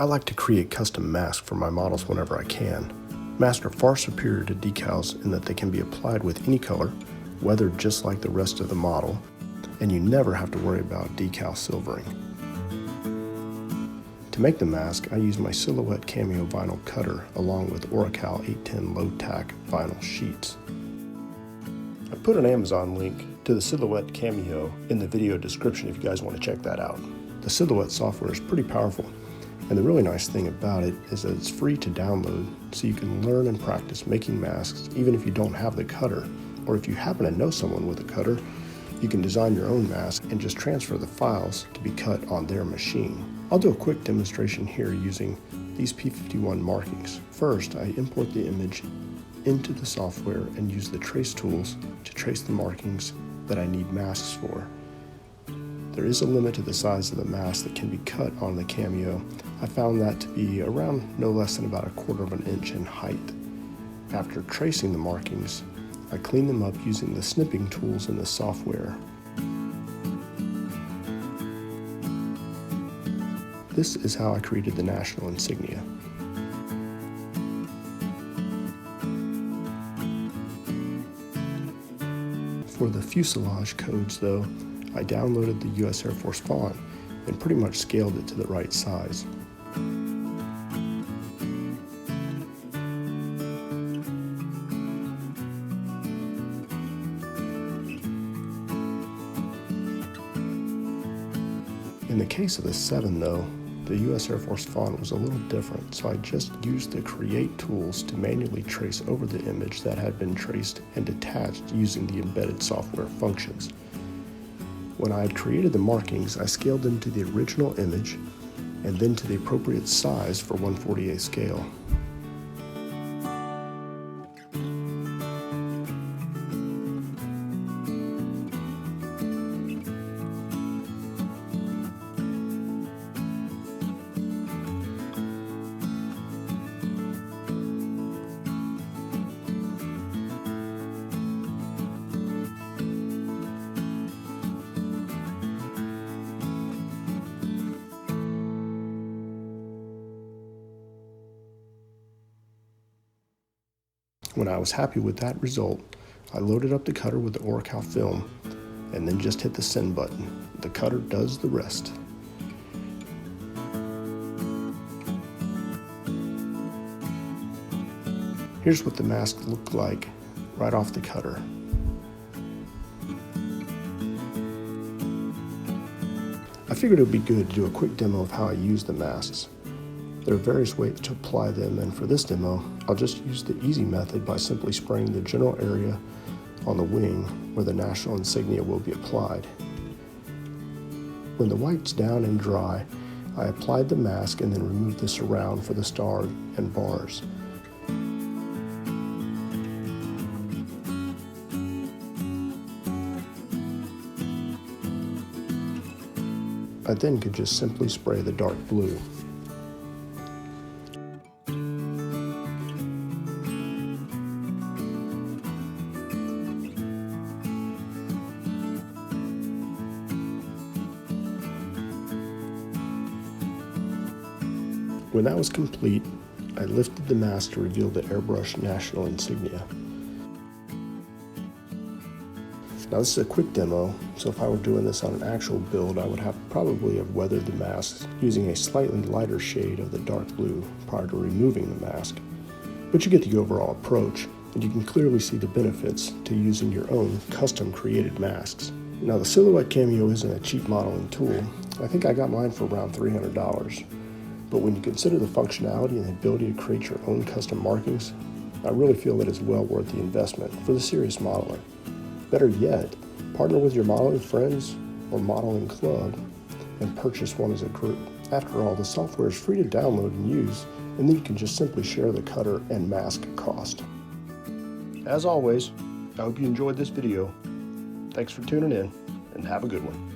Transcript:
I like to create custom masks for my models whenever I can. Masks are far superior to decals in that they can be applied with any color, weathered just like the rest of the model, and you never have to worry about decal silvering. To make the mask, I use my Silhouette Cameo vinyl cutter along with Oracal 810 low-tack vinyl sheets. I put an Amazon link to the Silhouette Cameo in the video description if you guys want to check that out. The Silhouette software is pretty powerful, and the really nice thing about it is that it's free to download, so you can learn and practice making masks even if you don't have the cutter, or if you happen to know someone with a cutter, you can design your own mask and just transfer the files to be cut on their machine. I'll do a quick demonstration here using these P51 markings. First, I import the image into the software and use the trace tools to trace the markings that I need masks for. There is a limit to the size of the mask that can be cut on the Cameo. I found that to be around no less than about 1/4 of an inch in height. After tracing the markings, I clean them up using the snipping tools in the software. This is how I created the national insignia. For the fuselage codes though, I downloaded the US Air Force font and pretty much scaled it to the right size. In the case of the 7 though, the US Air Force font was a little different, so I just used the Create tools to manually trace over the image that had been traced and detached using the embedded software functions. When I had created the markings, I scaled them to the original image and then to the appropriate size for 1/48 scale. When I was happy with that result, I loaded up the cutter with the Oracal film and then just hit the send button. The cutter does the rest. Here's what the mask looked like right off the cutter. I figured it would be good to do a quick demo of how I use the masks. There are various ways to apply them, and for this demo, I'll just use the easy method by simply spraying the general area on the wing where the national insignia will be applied. When the white's down and dry, I applied the mask and then removed the surround for the star and bars. I then could just simply spray the dark blue. When that was complete, I lifted the mask to reveal the airbrushed national insignia. Now this is a quick demo, so if I were doing this on an actual build, I would probably have weathered the mask using a slightly lighter shade of the dark blue prior to removing the mask. But you get the overall approach, and you can clearly see the benefits to using your own custom created masks. Now the Silhouette Cameo isn't a cheap modeling tool. I think I got mine for around $300. But when you consider the functionality and the ability to create your own custom markings, I really feel that it's well worth the investment for the serious modeler. Better yet, partner with your modeling friends or modeling club and purchase one as a group. After all, the software is free to download and use, and then you can just simply share the cutter and mask cost. As always, I hope you enjoyed this video. Thanks for tuning in, and have a good one.